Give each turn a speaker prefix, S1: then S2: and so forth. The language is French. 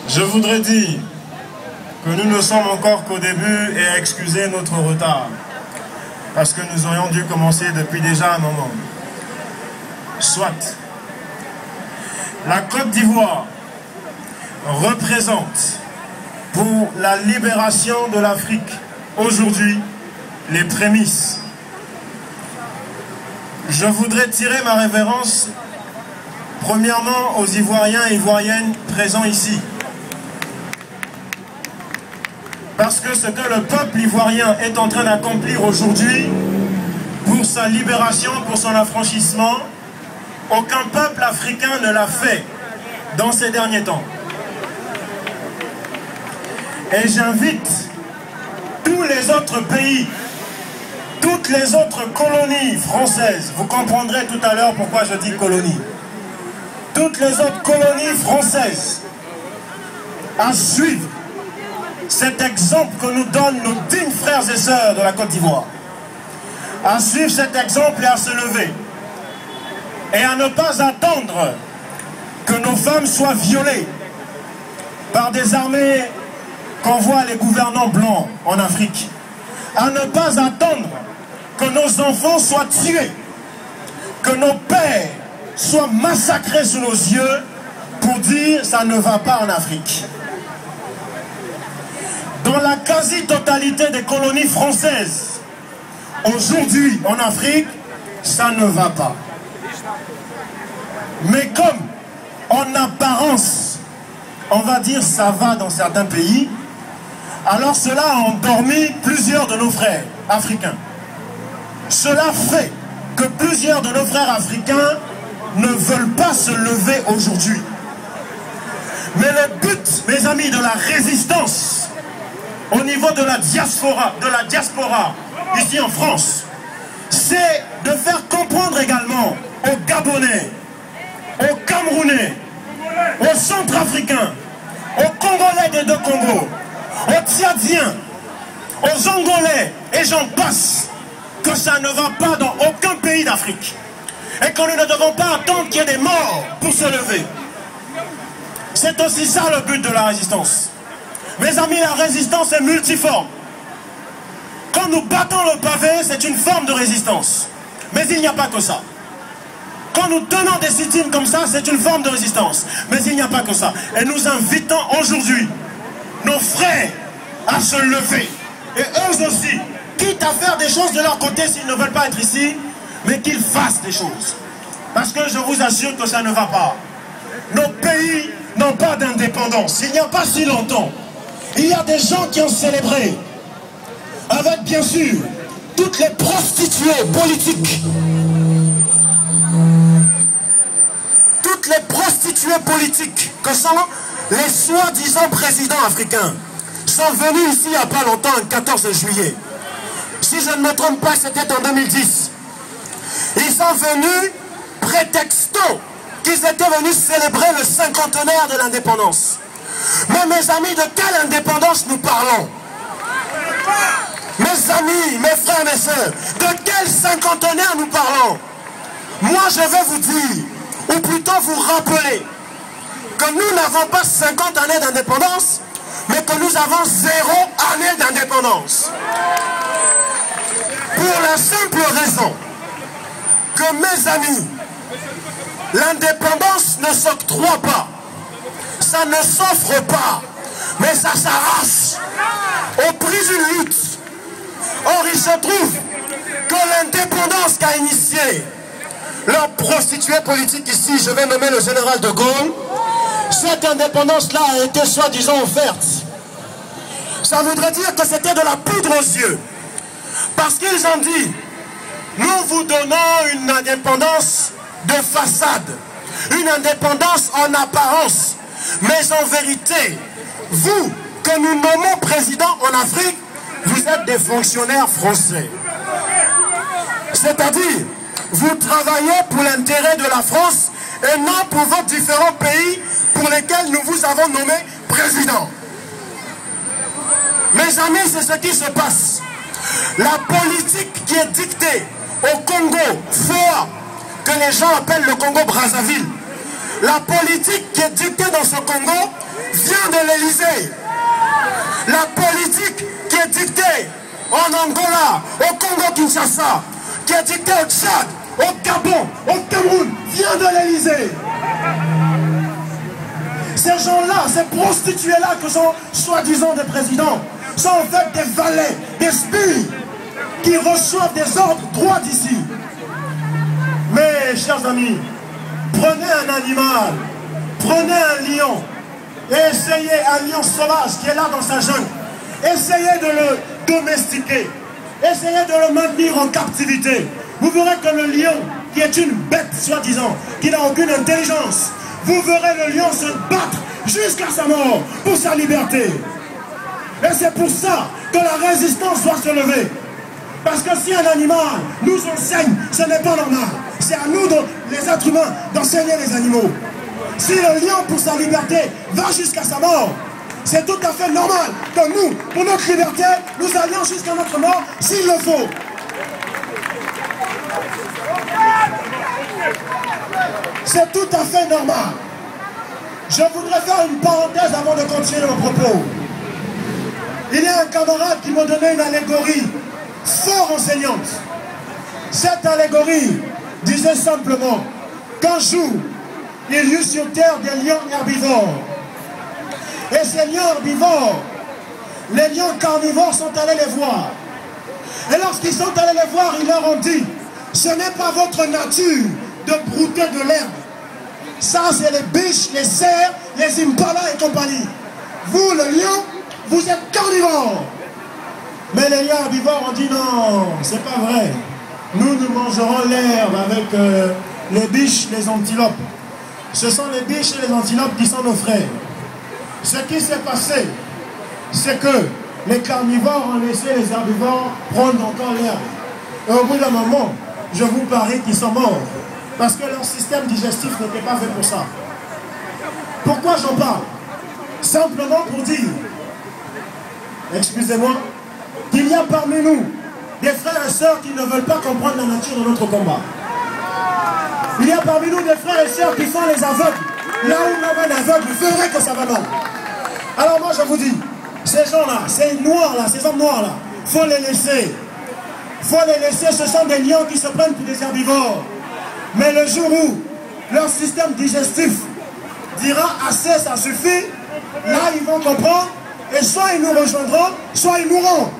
S1: Je voudrais dire que nous ne sommes encore qu'au début et excuser notre retard, parce que nous aurions dû commencer depuis déjà un moment. Soit, la Côte d'Ivoire représente pour la libération de l'Afrique aujourd'hui les prémices. Je voudrais tirer ma révérence premièrement aux Ivoiriens et Ivoiriennes présents ici. Parce que ce que le peuple ivoirien est en train d'accomplir aujourd'hui pour sa libération, pour son affranchissement, aucun peuple africain ne l'a fait dans ces derniers temps. Et j'invite tous les autres pays, toutes les autres colonies françaises, vous comprendrez tout à l'heure pourquoi je dis colonies, toutes les autres colonies françaises à suivre cet exemple que nous donnent nos dignes frères et sœurs de la Côte d'Ivoire, à suivre cet exemple et à se lever, et à ne pas attendre que nos femmes soient violées par des armées qu'envoient les gouvernants blancs en Afrique, à ne pas attendre que nos enfants soient tués, que nos pères soient massacrés sous nos yeux pour dire ça ne va pas en Afrique. Dans la quasi-totalité des colonies françaises, aujourd'hui en Afrique, ça ne va pas. Mais comme en apparence, on va dire ça va dans certains pays, alors cela a endormi plusieurs de nos frères africains. Cela fait que plusieurs de nos frères africains ne veulent pas se lever aujourd'hui. Mais le but, mes amis, de la résistance au niveau de la diaspora ici en France, c'est de faire comprendre également aux Gabonais, aux Camerounais, aux Centrafricains, aux Congolais des deux Congos, aux Tchadiens, aux Angolais, et j'en passe, que ça ne va pas dans aucun pays d'Afrique. Et que nous ne devons pas attendre qu'il y ait des morts pour se lever. C'est aussi ça le but de la résistance. Mes amis, la résistance est multiforme. Quand nous battons le pavé, c'est une forme de résistance. Mais il n'y a pas que ça. Quand nous tenons des sit-ins comme ça, c'est une forme de résistance. Mais il n'y a pas que ça. Et nous invitons aujourd'hui nos frères à se lever. Et eux aussi, quitte à faire des choses de leur côté s'ils ne veulent pas être ici, mais qu'ils fassent des choses. Parce que je vous assure que ça ne va pas. Nos pays n'ont pas d'indépendance. Il n'y a pas si longtemps, il y a des gens qui ont célébré, avec bien sûr toutes les prostituées politiques, toutes les prostituées politiques que sont les soi-disant présidents africains, sont venus ici il n'y a pas longtemps, le 14 juillet. Si je ne me trompe pas, c'était en 2010. Ils sont venus prétextant qu'ils étaient venus célébrer le 50e de l'indépendance. Mais mes amis, de quelle indépendance nous parlons? Mes amis, mes frères, mes soeurs, de quel 50e nous parlons? Moi, je vais vous dire, ou plutôt vous rappeler, que nous n'avons pas 50 années d'indépendance, mais que nous avons 0 année d'indépendance. Pour la simple raison que, mes amis, l'indépendance ne s'octroie pas, ça ne s'offre pas, mais ça s'arrache au prix d'une lutte. Or, il se trouve que l'indépendance qu'a initiée leur prostituée politique ici, je vais nommer le général de Gaulle, cette indépendance-là a été soi-disant offerte. Ça voudrait dire que c'était de la poudre aux yeux. Parce qu'ils ont dit, nous vous donnons une indépendance de façade, une indépendance en apparence, mais en vérité, vous, que nous nommons président en Afrique, vous êtes des fonctionnaires français. C'est-à-dire, vous travaillez pour l'intérêt de la France et non pour vos différents pays pour lesquels nous vous avons nommé président. Mes amis, c'est ce qui se passe. La politique qui est dictée au Congo, FOA, que les gens appellent le Congo-Brazzaville, la politique qui est dictée dans ce Congo vient de l'Élysée. La politique qui est dictée en Angola, au Congo-Kinshasa, qui est dictée au Tchad, au Gabon, au Cameroun, vient de l'Élysée. Ces gens-là, ces prostituées-là que sont soi-disant des présidents, sont en fait des valets, des spies, qui reçoivent des ordres droits d'ici. Mais, chers amis, prenez un animal, prenez un lion, et essayez, un lion sauvage qui est là dans sa jungle, essayez de le domestiquer, essayez de le maintenir en captivité. Vous verrez que le lion, qui est une bête soi-disant, qui n'a aucune intelligence, vous verrez le lion se battre jusqu'à sa mort pour sa liberté. Et c'est pour ça que la résistance doit se lever. Parce que si un animal nous enseigne, ce n'est pas normal. C'est à nous, les êtres humains, d'enseigner les animaux. Si le lion, pour sa liberté, va jusqu'à sa mort, c'est tout à fait normal que nous, pour notre liberté, nous allions jusqu'à notre mort, s'il le faut. C'est tout à fait normal. Je voudrais faire une parenthèse avant de continuer mon propos. Il y a un camarade qui m'a donné une allégorie fort enseignante. Cette allégorie disait simplement qu'un jour, il y eut sur terre des lions herbivores. Et ces lions herbivores, les lions carnivores sont allés les voir. Et lorsqu'ils sont allés les voir, ils leur ont dit: ce n'est pas votre nature de brouter de l'herbe. Ça, c'est les biches, les cerfs, les impalas et compagnie. Vous, le lion, vous êtes carnivores. Mais les lions herbivores ont dit: non, c'est pas vrai. Nous mangerons l'herbe avec les biches, les antilopes. Ce sont les biches et les antilopes qui sont nos frères. Ce qui s'est passé, c'est que les carnivores ont laissé les herbivores prendre encore l'herbe. Et au bout d'un moment, je vous parie qu'ils sont morts. Parce que leur système digestif n'était pas fait pour ça. Pourquoi j'en parle? Simplement pour dire, excusez-moi, qu'il y a parmi nous des frères et sœurs qui ne veulent pas comprendre la nature de notre combat. Il y a parmi nous des frères et sœurs qui font les aveugles. Là où l'homme est aveugle, vous verrez que ça va mal. Alors moi je vous dis, ces gens-là, ces noirs-là, ces hommes noirs-là, il faut les laisser. Il faut les laisser, ce sont des lions qui se prennent pour des herbivores. Mais le jour où leur système digestif dira assez, ça suffit, là ils vont comprendre, et soit ils nous rejoindront, soit ils mourront.